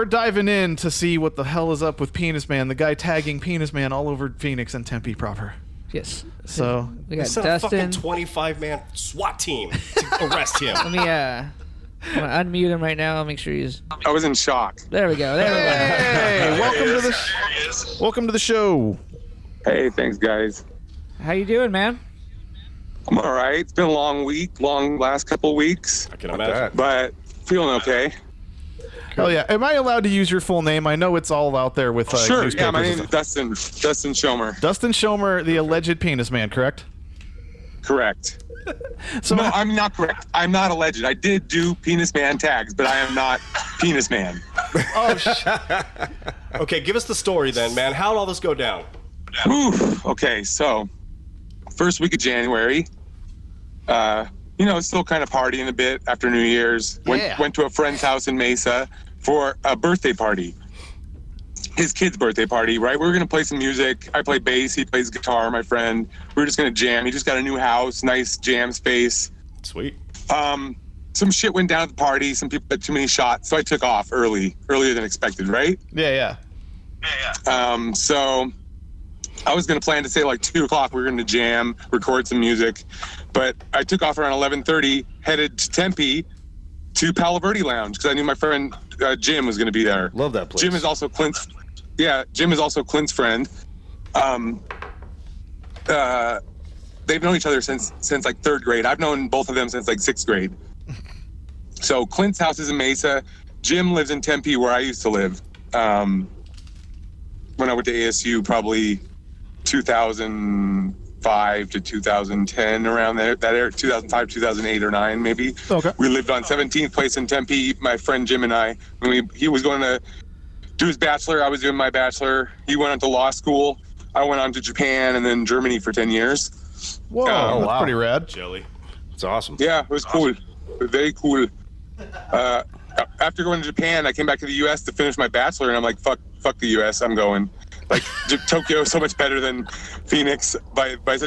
diving in to see what the hell is up with Penis Man, the guy tagging Penis Man all over Phoenix and Tempe proper. Yes. So we got Sent Dustin. a fucking 25-man SWAT team to arrest him. Let me I'm gonna unmute him right now. I'll make sure he's. I was in shock. There we go. Hey, welcome to the show. Hey, thanks, guys. How you doing, man? I'm all right. It's been a long last couple weeks, I can imagine. but feeling okay. Oh yeah. Am I allowed to use your full name? I know it's all out there with Sure. newspapers Yeah, my name and is stuff. Dustin Shomer. Dustin Shomer, the alleged Penis Man, correct? Correct. So No, I'm not correct. I'm not alleged. I did do Penis Man tags, but I am not Penis Man. oh Okay, give us the story then, man. How'd all this go down? Oof. Okay, so first week of January, still kind of partying a bit after New Year's. Went to a friend's house in Mesa for a birthday party. His kid's birthday party, right? We were going to play some music. I play bass. He plays guitar, my friend. We were just going to jam. He just got a new house, nice jam space. Sweet. Some shit went down at the party. Some people had too many shots, so I took off earlier than expected, right? Yeah. So I was going to plan to say like 2 o'clock we were going to jam, record some music. But I took off around 11:30, headed to Tempe to Palo Verde Lounge because I knew my friend Jim was going to be there. Love that place. Jim is also Clint's friend. They've known each other since like 3rd grade. I've known both of them since like 6th grade. So Clint's house is in Mesa. Jim lives in Tempe where I used to live. When I went to ASU, probably 2005 to 2010, around there, that era, 2005, 2008 or 9 maybe. Okay. We lived on 17th Place in Tempe, my friend Jim and I. He was going to do his bachelor, I was doing my bachelor. He went on to law school. I went on to Japan and then Germany for 10 years. Whoa, that's pretty rad. Jelly. It's awesome. Yeah, it was cool. Very cool. After going to Japan, I came back to the U.S. to finish my bachelor, and I'm like, fuck the U.S. I'm going. Like Tokyo is so much better than Phoenix.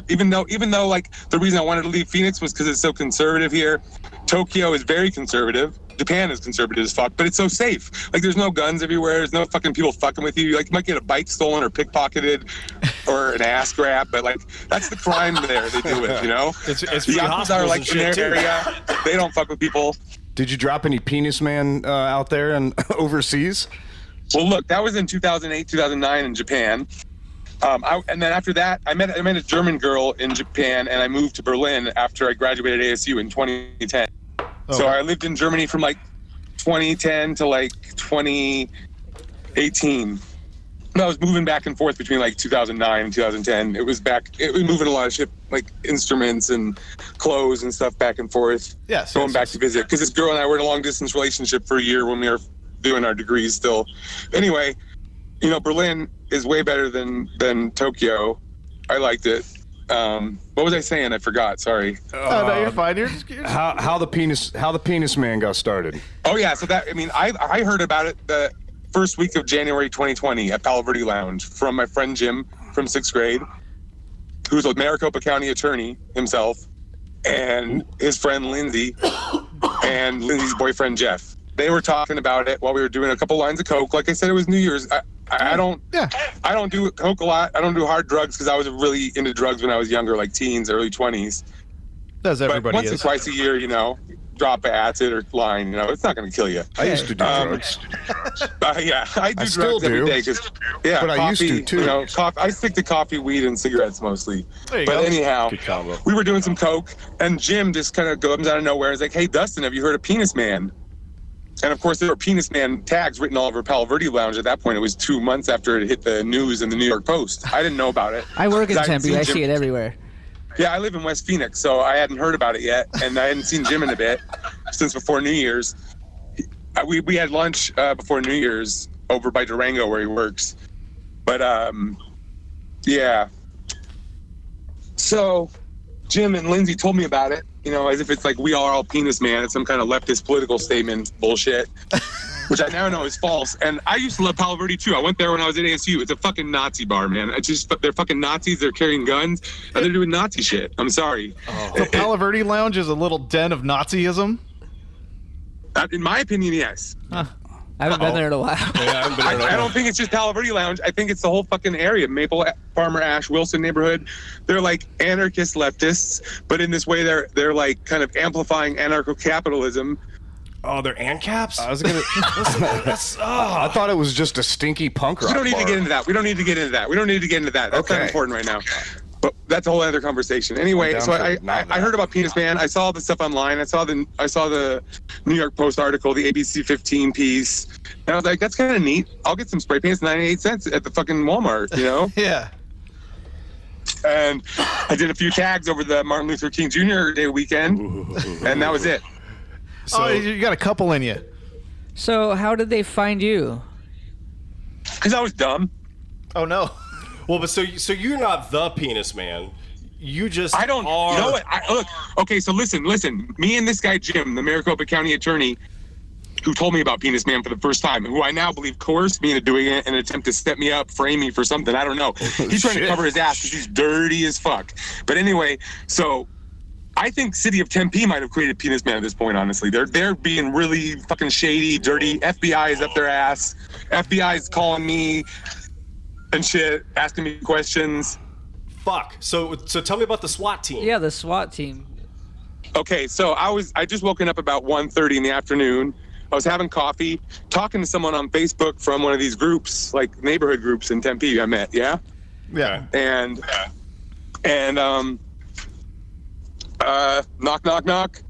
Even though like the reason I wanted to leave Phoenix was because it's so conservative here. Tokyo is very conservative. Japan is conservative as fuck, but it's so safe. Like there's no guns everywhere. There's no fucking people fucking with you. Like you might get a bike stolen or pickpocketed or an ass grab, but like that's the crime there they deal with, you know? It's The free Yakuza hospitals are like and in their shit, too. area. They don't fuck with people. Did you drop any Penis Man out there and overseas? Well, look, that was in 2008, 2009 in Japan. And then after that, I met a German girl in Japan, and I moved to Berlin after I graduated ASU in 2010. So I lived in Germany from like 2010 to like 2018. I was moving back and forth between like 2009 and 2010. It was moving a lot of shit, like instruments and clothes and stuff back and forth. Yes. Going back to visit. Because this girl and I were in a long distance relationship for a year when we were doing our degrees still. Anyway, Berlin is way better than Tokyo. I liked it. What was I saying? I forgot. Sorry. No, you're fine. You're How the penis man got started? Oh yeah. So I heard about it the first week of January 2020 at Palo Verde Lounge from my friend Jim from 6th grade, who's a Maricopa County attorney himself, and his friend Lindsay, and Lindsay's boyfriend Jeff. They were talking about it while we were doing a couple lines of coke. Like I said, it was New Year's. I don't do coke a lot. I don't do hard drugs because I was really into drugs when I was younger, like teens, early 20s. Does everybody? But once or twice a year, drop acid or line, it's not going to kill you. I used to do drugs. Yeah, I do still drugs every do. day. But I used to, too. I stick to coffee, weed, and cigarettes mostly. There you But go. anyhow, Good combo. we were doing some coke, and Jim just kind of comes out of nowhere. He's like, "Hey, Dustin, have you heard of Penis Man?" And of course, there were Penis Man tags written all over Palo Verde Lounge. At that point, it was 2 months after it hit the news in the New York Post. I didn't know about it. I work in 'Cause I hadn't Tempe. I seen see Jim- it everywhere. Yeah, I live in West Phoenix, so I hadn't heard about it yet, and I hadn't seen Jim in a bit since before New Year's. We had lunch before New Year's over by Durango where he works. But, yeah. So Jim and Lindsay told me about it, as if it's like we are all Penis Man. It's some kind of leftist political statement bullshit, which I now know is false. And I used to love Palo Verde, too. I went there when I was at ASU. It's a fucking Nazi bar, man. They're fucking Nazis. They're carrying guns, and they're doing Nazi shit. I'm sorry. So Palo Verde Lounge is a little den of Nazism. In my opinion, yes. I I haven't been there in a while. I don't think it's just Palo Verde Lounge. I think it's the whole fucking area. Maple, Farmer Ash, Wilson neighborhood. They're like anarchist leftists, but in this way they're like kind of amplifying anarcho-capitalism. Oh, they're ANCAPs? I was gonna. I thought it was just a stinky punk rock. We don't need bar. to get into that. We don't need to get into that. That's not Okay. important right now. But that's a whole other conversation. Anyway, so I heard about Penis Man. I saw the stuff online. I saw the New York Post article, the ABC 15 piece, and I was like, that's kind of neat. I'll get some spray paints, 98 cents at the fucking Walmart, you know. Yeah. And I did a few tags over the Martin Luther King Jr. Day weekend, and that was it. So you got a couple in you. So how did they find you? Because I was dumb. Oh no. Well, but so you're not the Penis Man. You just I don't. are. You know what? Look. Okay, so listen. Me and this guy Jim, the Maricopa County attorney, who told me about Penis Man for the first time, who I now believe coerced me into doing it in an attempt to set me up, frame me for something. I don't know. He's trying to cover his ass because he's dirty as fuck. But anyway, so I think City of Tempe might have created Penis Man at this point, honestly. They're being really fucking shady, dirty. FBI is up their ass. FBI is calling me and shit, asking me questions. Fuck. So tell me about the SWAT team. Yeah, the SWAT team. Okay, so I just woken up about 1:30 in the afternoon. I was having coffee, talking to someone on Facebook from one of these groups, like neighborhood groups in Tempe I met, yeah? Yeah. And knock.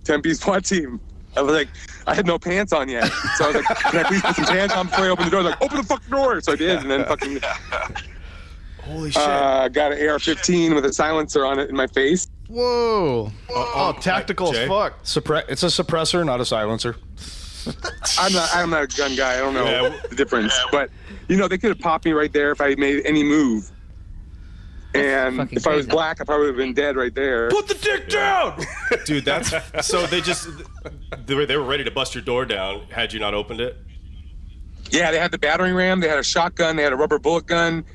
Tempe SWAT team. I was like, I had no pants on yet. So I was like, can I please put some pants on before I open the door? I was like, open the fucking door. So I did, and then fucking Holy shit. got an AR-15 with a silencer on it in my face. Whoa. Oh, tactical Jay? as fuck. It's a suppressor, not a silencer. I'm not a gun guy. I don't know the difference. But, you know, they could have popped me right there if I made any move. And fucking if I was crazy. black, I probably would have been dead right there. Put the dick down! Dude, that's... So they were ready to bust your door down had you not opened it? Yeah, they had the battering ram. They had a shotgun. They had a rubber bullet gun.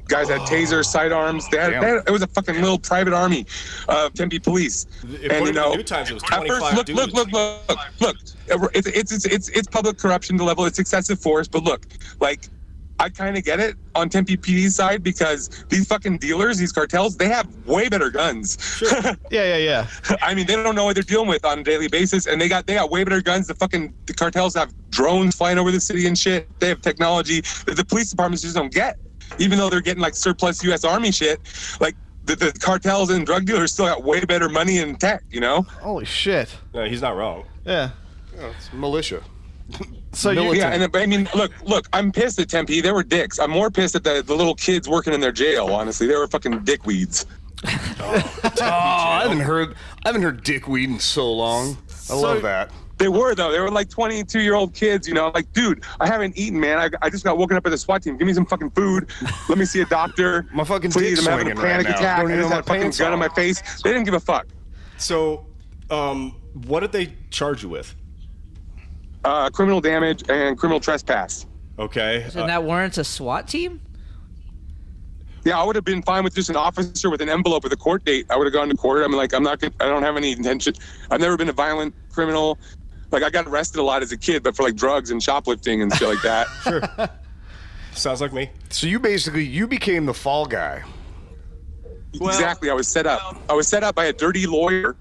Guys had tasers, sidearms. It was a fucking little private army of Tempe police. And you know, New Times, it was at 25 first, dudes. look. It's public corruption to level. It's excessive force. But look, like, I kind of get it on Tempe PD's side because these fucking dealers, these cartels, they have way better guns. Sure. Yeah. I mean, they don't know what they're dealing with on a daily basis, and they got way better guns. The cartels have drones flying over the city and shit. They have technology that the police departments just don't get. Even though they're getting like surplus U.S. Army shit, like the cartels and drug dealers still got way better money and tech, you know? Holy shit. No, he's not wrong. Yeah. It's militia. So you, Yeah, and I mean, look, I'm pissed at Tempe. They were dicks. I'm more pissed at the little kids working in their jail. Honestly, they were fucking dickweeds. I haven't heard dickweed in so long. I love that. They were though. They were like 22-year-old kids. You know, like, dude, I haven't eaten, man. I just got woken up at the SWAT team. Give me some fucking food. Let me see a doctor. My fucking please. dick's I'm having a swinging right panic now. attack. Don't I even just know had a my fucking pants gun in on. my face. They didn't give a fuck. So, what did they charge you with? Criminal damage and criminal trespass. Okay. And that warrants a SWAT team? Yeah, I would have been fine with just an officer with an envelope with a court date. I would have gone to court. I'm like, I don't have any intention. I've never been a violent criminal. Like, I got arrested a lot as a kid, but for like drugs and shoplifting and shit like that. Sure. Sounds like me. So you became the fall guy. Exactly. I was set up. I was set up by a dirty lawyer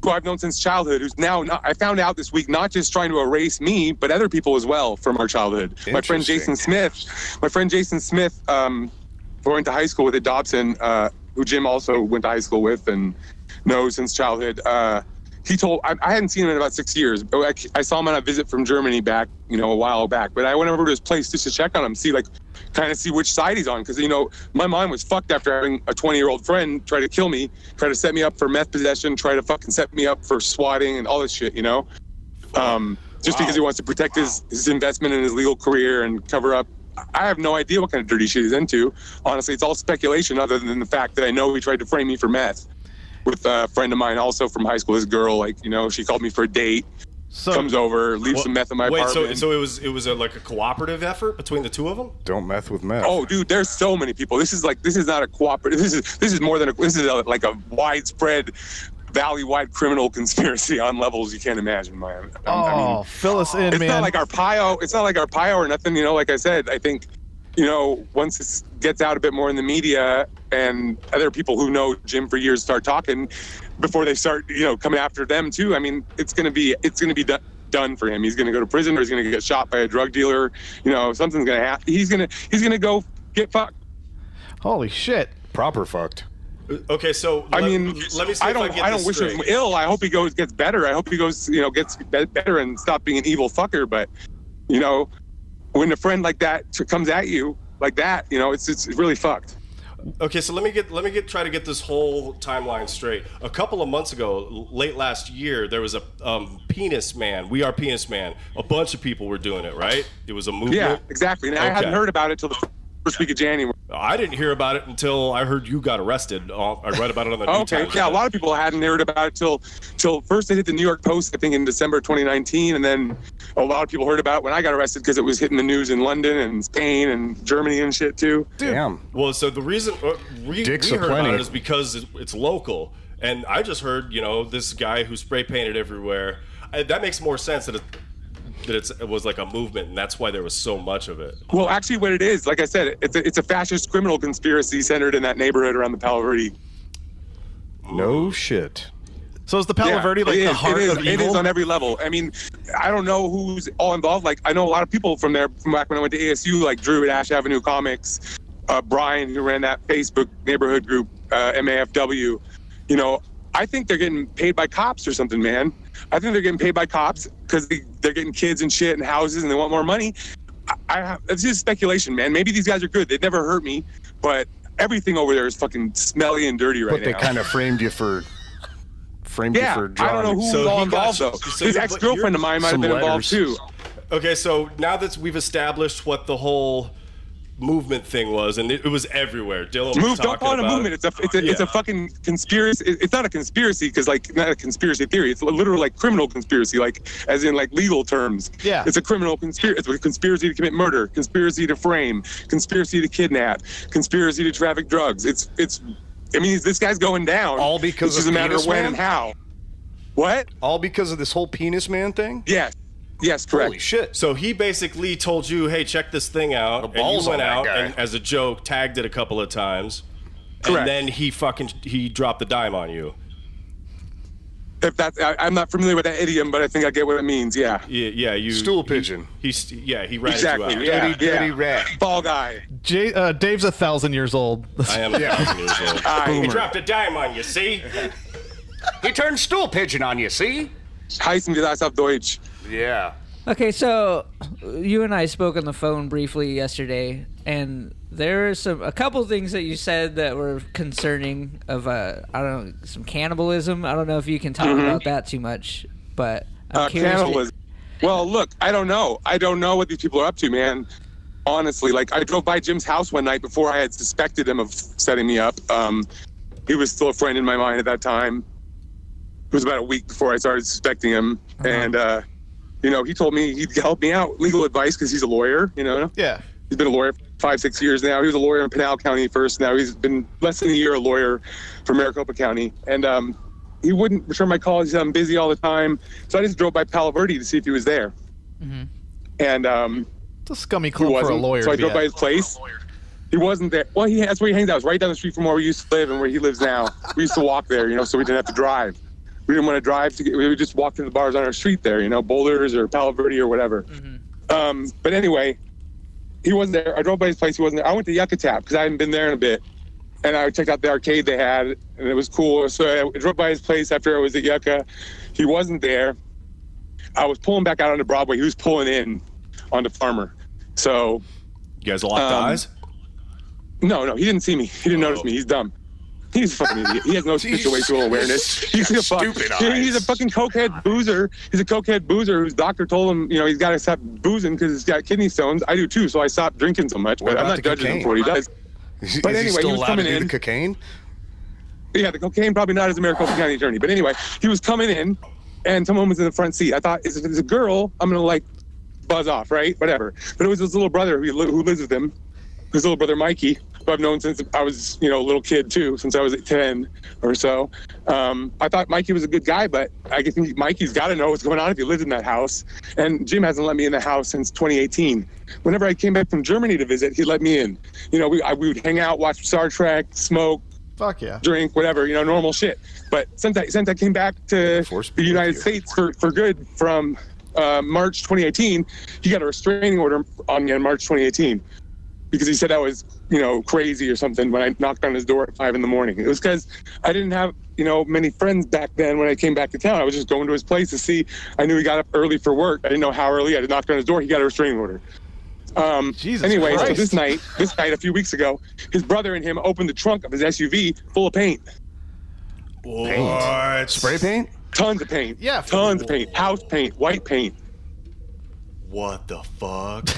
who I've known since childhood, who's now, I found out this week, not just trying to erase me, but other people as well from our childhood. My friend Jason Smith, who I went to high school with at Dobson, who Jim also went to high school with and knows since childhood. He told, I hadn't seen him in about 6 years. I saw him on a visit from Germany back, a while back, but I went over to his place just to check on him, see which side he's on. Cause my mind was fucked after having a 20-year-old friend try to kill me, try to set me up for meth possession, try to fucking set me up for swatting and all this shit, just because he wants to protect his investment in his legal career and cover up. I have no idea what kind of dirty shit he's into. Honestly, it's all speculation other than the fact that I know he tried to frame me for meth with a friend of mine also from high school. This girl, she called me for a date, comes over, leaves some meth in my apartment. So it was like a cooperative effort between the two of them? Don't meth with meth. Oh, dude, there's so many people. This is not a cooperative. This is more than like a widespread valley-wide criminal conspiracy on levels you can't imagine, man. Fill us in, it's man. not like Arpaio or nothing, like I said. I think, once this gets out a bit more in the media and other people who know Jim for years start talking before they start, coming after them too. I mean, it's going to be done for him. He's going to go to prison, or he's going to get shot by a drug dealer. Something's going to happen. He's going to go get fucked. Holy shit. Proper fucked. Okay, so let me see. I don't wish him ill. I hope he gets better. I hope he goes, gets better and stop being an evil fucker. But, when a friend like that comes at you like that, it's really fucked. Okay, so let me try to get this whole timeline straight. A couple of months ago, late last year, there was a Penis Man. We Are Penis Man. A bunch of people were doing it, right? It was a movement. Yeah, exactly. And I hadn't heard about it till the first week of January. I didn't hear about it until I heard you got arrested. I read about it on the New Okay, Times. yeah, a lot of people hadn't heard about it till first it hit the New York Post, I think in December 2019, and then a lot of people heard about it when I got arrested because it was hitting the news in London and Spain and Germany and shit too. Damn. Well, so the reason we heard aplenty. about it is because it's local, and I just heard this guy who spray painted everywhere. That makes more sense that it was like a movement, and that's why there was so much of it. Well, actually, what it is, like I said, it's a fascist criminal conspiracy centered in that neighborhood around the Palo Verde. No shit. So is the Palo Verde like the heart of evil? It is on every level. I mean, I don't know who's all involved. Like, I know a lot of people from there from back when I went to ASU, like Drew at Ash Avenue Comics, Brian, who ran that Facebook neighborhood group, MAFW. I think they're getting paid by cops or something, man. I think they're getting paid by cops because they're getting kids and shit and houses and they want more money. It's just speculation, man. Maybe these guys are good. They've never hurt me, but everything over there is fucking smelly and dirty right now. But they kind of framed you for drawing. I don't know who's all involved, though. His ex-girlfriend of mine might have been involved, too. Okay, so now that we've established what the whole movement thing was, and it was everywhere. Dylan was don't call it a movement. It's a fucking conspiracy. It's not a conspiracy because not a conspiracy theory. It's literally like criminal conspiracy, like as in like legal terms. Yeah. It's a criminal conspiracy. It's a conspiracy to commit murder, conspiracy to frame, conspiracy to kidnap, conspiracy to traffic drugs. I mean, this guy's going down. All because it's just of a matter of when and how. What? All because of this whole Penis Man thing? Yes, correct. Holy shit. So he basically told you, hey, check this thing out. And you went out and, as a joke, tagged it a couple of times. Correct. And then he dropped the dime on you. If I'm not familiar with that idiom, but I think I get what it means. Yeah. Yeah. You stool pigeon. He ratted you exactly. out. Dirty rat. Ball guy. Dave's 1,000 years old. I am 1,000 years old. He dropped a dime on you. See? He turned stool pigeon on you. See? Heißen wir das auf Deutsch? Yeah. Okay, so you and I spoke on the phone briefly yesterday, and there are a couple things that you said that were concerning of I don't know, some cannibalism. I don't know if you can talk about that too much, but I'm curious. Cannibalism. Well, look, I don't know. I don't know what these people are up to, man. Honestly, like I drove by Jim's house one night before I had suspected him of setting me up. He was still a friend in my mind at that time. It was about a week before I started suspecting him, and he told me he'd help me out, legal advice, because he's a lawyer, Yeah. He's been a lawyer for 5-6 years now. He was a lawyer in Pinal County first. Now he's been less than a year a lawyer for Maricopa County. And he wouldn't return my calls. He said, I'm busy all the time. So I just drove by Palo Verde to see if he was there. Mm-hmm. And it's a scummy club for a lawyer. So I drove by his place. He wasn't there. Well, that's where he hangs out. It's right down the street from where we used to live and where he lives now. We used to walk there, so we didn't have to drive. We didn't want to drive. We would just walk to the bars on our street there, Boulders or Palo Verde or whatever. Mm-hmm. But anyway, he wasn't there. I drove by his place. He wasn't there. I went to Yucca Tap because I hadn't been there in a bit. And I checked out the arcade they had, and it was cool. So I drove by his place after I was at Yucca. He wasn't there. I was pulling back out onto Broadway. He was pulling in onto Farmer. So... You guys locked eyes? No, he didn't see me. He didn't notice me. He's dumb. He's a fucking idiot. He has no situational awareness. He's a fucking cokehead boozer. He's a cokehead boozer whose doctor told him, he's got to stop boozing because he's got kidney stones. I do too, so I stopped drinking so much. But I'm not judging him for what he does. But anyway, he was coming in. The cocaine? Yeah, the cocaine probably not as a Maricopa County attorney. But anyway, he was coming in, and someone was in the front seat. I thought, if it's a girl, I'm gonna buzz off, right? Whatever. But it was his little brother who lives with him. His little brother Mikey, who I've known since I was, a little kid too, since I was 10 or so. I thought Mikey was a good guy, but I guess Mikey's got to know what's going on if he lived in that house. And Jim hasn't let me in the house since 2018. Whenever I came back from Germany to visit, he let me in. We would hang out, watch Star Trek, smoke, Fuck yeah. drink, whatever, normal shit. But since I came back to the United States for good from March 2018, he got a restraining order on me in March 2018 because he said I was, crazy or something when I knocked on his door at 5 a.m. It was because I didn't have, many friends back then when I came back to town. I was just going to his place to see. I knew he got up early for work. I didn't know how early. I knocked on his door. He got a restraining order. Jesus anyway, Christ. so this night, a few weeks ago, his brother and him opened the trunk of his SUV full of paint. What? Spray paint? Tons of paint. Yeah. Tons of paint. House paint, white paint. What the fuck?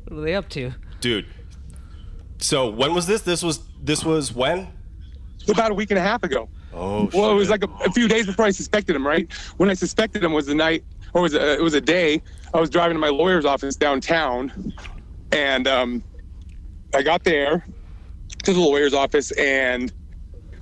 What are they up to? Dude. So when was this? This was when? About a week and a half ago. Oh, Well, it was shit. like a few days before I suspected him, right? When I suspected him was the night, or it was a day, I was driving to my lawyer's office downtown, and I got there to the lawyer's office, and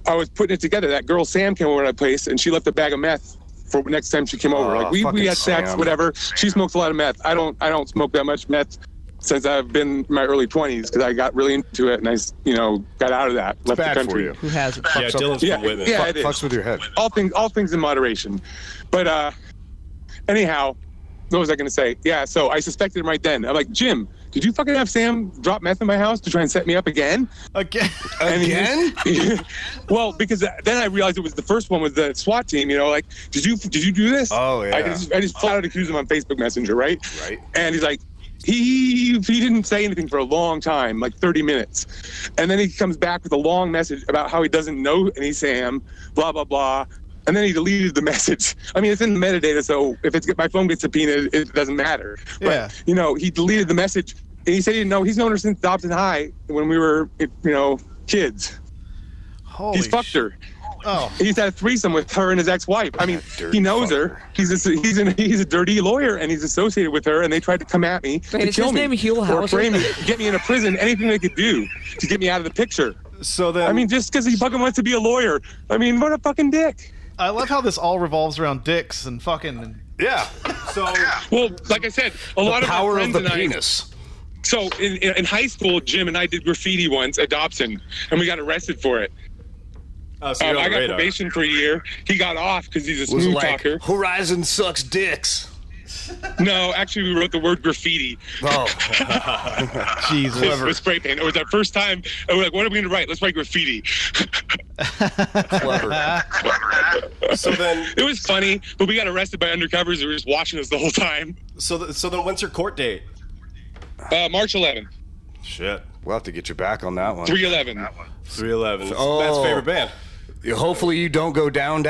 I was putting it together. That girl, Sam, came over to my place, and she left a bag of meth for next time she came over. Like, we fucking had sex, Sam. whatever. She smokes a lot of meth. I don't smoke that much meth since I've been in my early 20s because I got really into it, and I, got out of that, left the Bad country. for you. Who has it? Yeah, Dylan's Yeah, been with it. yeah, it is. Fucks with your head. All things in moderation. But anyhow, what was I going to say? Yeah, so I suspected him right then. I'm like, Jim, did you fucking have Sam drop meth in my house to try and set me up again? Again. And Again? Well, because then I realized it was the first one with the SWAT team. Like, did you do this? Oh, yeah. I just flat out accused him on Facebook Messenger, right? Right. And he's like, he didn't say anything for a long time, like 30 minutes. And then he comes back with a long message about how he doesn't know any Sam, blah, blah, blah. And then he deleted the message. I mean, it's in the metadata, so if my phone gets subpoenaed, it doesn't matter. Yeah. But, he deleted the message. And he said he didn't know. He's known her since Dobson High when we were, kids. Holy He's fucked her. Oh. He's had a threesome with her and his ex-wife. I mean, dirty he knows fucker. her. He's a dirty lawyer, and he's associated with her. And they tried to come at me Wait, to is kill his me name Huell or Hauser? frame me, get me in a prison, anything they could do to get me out of the picture. So then, I mean, just because he fucking wants to be a lawyer. I mean, what a fucking dick. I love how this all revolves around dicks and fucking. Yeah. so Well, like I said, a lot The power of of my the friends and I. penis. So in high school, Jim and I did graffiti once at Dobson, and we got arrested for it. so you're on I the got radar. probation for a year. He got off because he's a Was smooth like, talker. Horizon sucks dicks. No, actually, we wrote the word graffiti. Oh. Jesus. With spray paint. It was our first time. And we're like, what are we going to write? Let's write graffiti. Clever. So then, It was funny, but we got arrested by undercovers who were just watching us the whole time. so then, when's your court date? March 11th, Shit. We'll have to get you back on that one. 3/11. 311. Oh. That's favorite band. Hopefully you don't go down. No,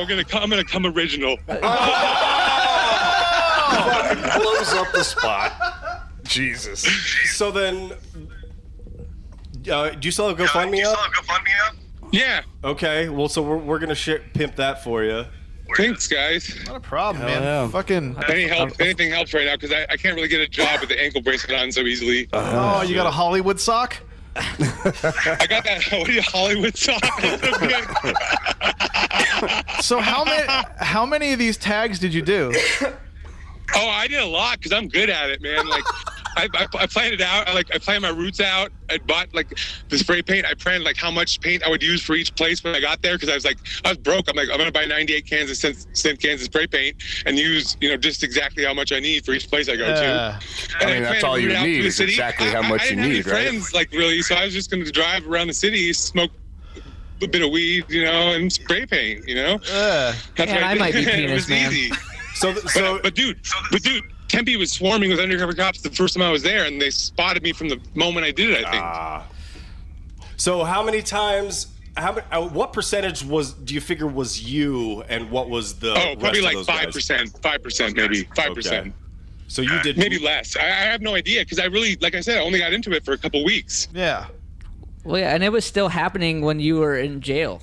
I'm gonna come original. Fucking blows up the spot. Jesus. So then, do you still have GoFundMe up? Yeah. Okay. Well, so we're gonna pimp that for you. Thanks, guys. Not a problem, man. yeah. Fucking. Anything helps right now because I can't really get a job with the ankle bracelet on so easily. Oh, you got a Hollywood sock? I got that Hollywood song. So how many of these tags did you do? Oh, I did a lot because I'm good at it, man. Like, I planned it out. I planned my routes out. I bought the spray paint. I planned how much paint I would use for each place when I got there because I was broke. I'm gonna buy 98 cans of St. Kansas spray paint and use just exactly how much I need for each place I go to. And I mean, that's planned all to you route out need through the is city. exactly how much I you didn't have need, any right? friends, really, so I was just gonna drive around the city, smoke a bit of weed, and spray paint, That's Uh, what Man, I might be did. It penis, was man. easy. So But dude, Tempe was swarming with undercover cops the first time I was there, and they spotted me from the moment I did it, I think. So how many times? What percentage do you figure was you, and what was the? Probably rest of those guys? 5%, maybe 5%. Okay. So you did Maybe less. I have no idea because I really, like I said, I only got into it for a couple weeks. yeah. Well, yeah, and it was still happening when you were in jail.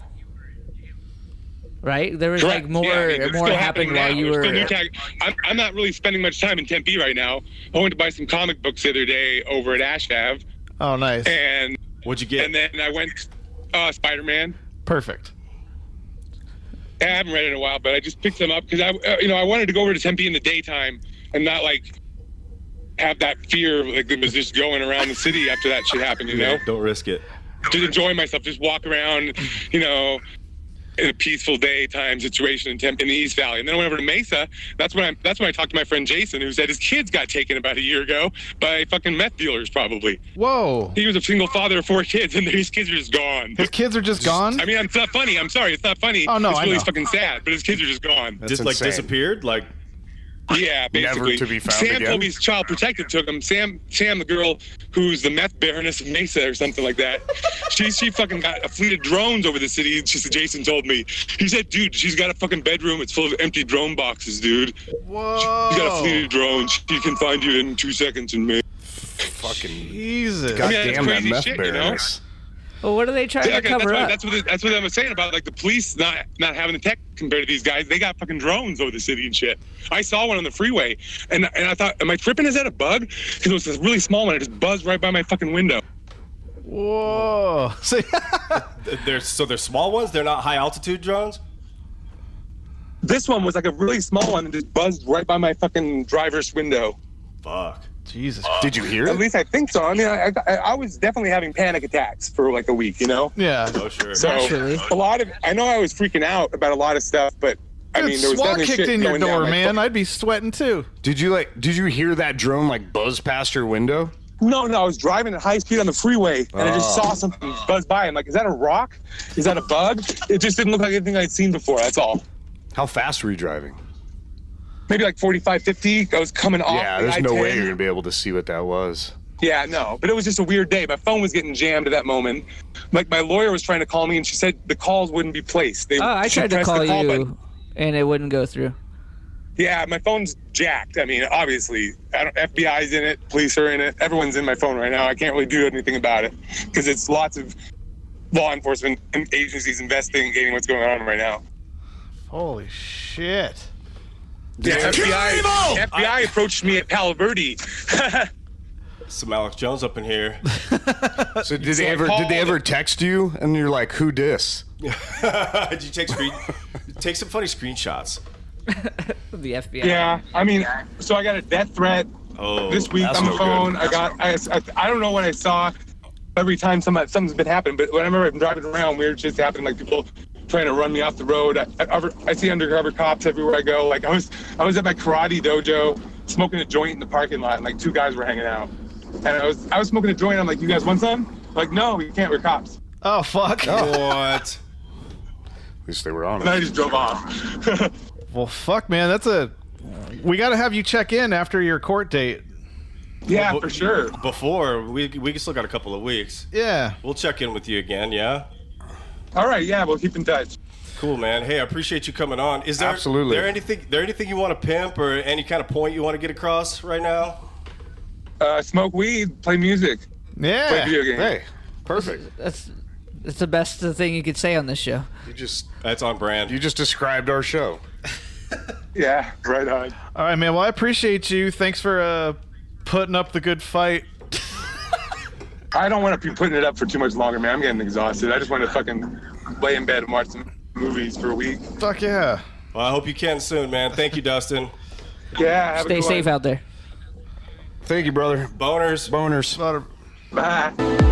right? There was Correct. like more Yeah, I mean, it's more still happened happening while now. you There's still were. new I'm not really spending much time in Tempe right now. I went to buy some comic books the other day over at Ash Ave, Oh, nice. and What'd you get? and then I went Spider-Man. Perfect. I haven't read it in a while, but I just picked them up because I wanted to go over to Tempe in the daytime and not like have that fear like that was just going around the city after that shit happened. You know, Don't risk it. just enjoy myself, just walk around, you know, in a peaceful daytime situation in Tempe in the East Valley. And then I went over to Mesa. That's when I talked to my friend Jason, who said his kids got taken about a year ago by fucking meth dealers, probably. Whoa. He was a single father of 4 kids, and his kids are just gone. His kids are just gone? I mean, it's not funny. I'm sorry, it's not funny. Oh, no, it's I really know. fucking sad. But his kids are just gone. That's Just like insane. disappeared? Like, Yeah, basically. Never to be found Sam again? told me his child protective took him. Sam, the girl who's the meth baroness of Mesa or something like that. she fucking got a fleet of drones over the city. Jason told me. He said, dude, she's got a fucking bedroom. It's full of empty drone boxes, dude. Whoa. She's got a fleet of drones. She can find you in 2 seconds in May. Fucking Jesus. I mean, that's goddamn that crazy meth shit, you know? baroness. Well, what are they trying to cover up? That's what I was saying about like the police not having the tech compared to these guys. They got fucking drones over the city and shit. I saw one on the freeway, and I thought, am I tripping? Is that a bug? Because it was this really small one. It just buzzed right by my fucking window. Whoa. See, they're small ones? They're not high altitude drones? This one was like a really small one that just buzzed right by my fucking driver's window. Fuck. Jesus. Did you hear At it? least I think so. I mean, I was definitely having panic attacks for like a week, you know? Yeah. Oh, sure. So Naturally. I know I was freaking out about a lot of stuff, but I mean, there was SWAT definitely kicked shit in your going down door, my man. I'd be sweating too. Did you hear that drone like buzz past your window? No, I was driving at high speed on the freeway, and I just saw something buzz by. I'm like, is that a rock? Is that a bug? It just didn't look like anything I'd seen before, that's all. How fast were you driving? Maybe like 45, 50. I was coming off Yeah, the there's no I-10. way you're gonna be able to see what that was. Yeah, no. But it was just a weird day. My phone was getting jammed at that moment. Like, my lawyer was trying to call me, and she said the calls wouldn't be placed. I she tried to pressed call the call you, button. and it wouldn't go through. Yeah, my phone's jacked. I mean, obviously, FBI's in it, police are in it. Everyone's in my phone right now. I can't really do anything about it because it's lots of law enforcement agencies investigating what's going on right now. Holy shit. Yeah, FBI approached me at Palo Verde. Some Alex Jones up in here. So did they like ever text you and you're like, who dis? Did you take some funny screenshots? The FBI. Yeah, I mean, so I got a death threat this week that's on the no phone. good. I don't know what I saw every time something's been happening, but whenever I'm driving around, weird shit's happening, like people trying to run me off the road. I see undercover cops everywhere I go. Like I was at my karate dojo smoking a joint in the parking lot, and like 2 guys were hanging out. And I was smoking a joint. I'm like, you guys want some? Like, no, we can't. We're cops. Oh, fuck. What? At least they were on And I it. just drove off. Well, fuck, man. We got to have you check in after your court date. Yeah, Well, for sure. Before, we still got a couple of weeks. Yeah. We'll check in with you again, yeah? All right, yeah, we'll keep in touch. Cool, man. Hey, I appreciate you coming on. Is there Absolutely. anything you want to pimp or any kind of point you want to get across right now? Smoke weed, play music, play Yeah. video games. Hey, perfect. That's the best thing you could say on this show. That's on brand. You just described our show. Yeah, right on. All right, man. Well, I appreciate you. Thanks for putting up the good fight. I don't want to be putting it up for too much longer, man. I'm getting exhausted. I just want to fucking lay in bed and watch some movies for a week. Fuck yeah. Well, I hope you can soon, man. Thank you, Dustin. Yeah, have a Stay good safe one. out there. Thank you, brother. Boners. Boners. Bye.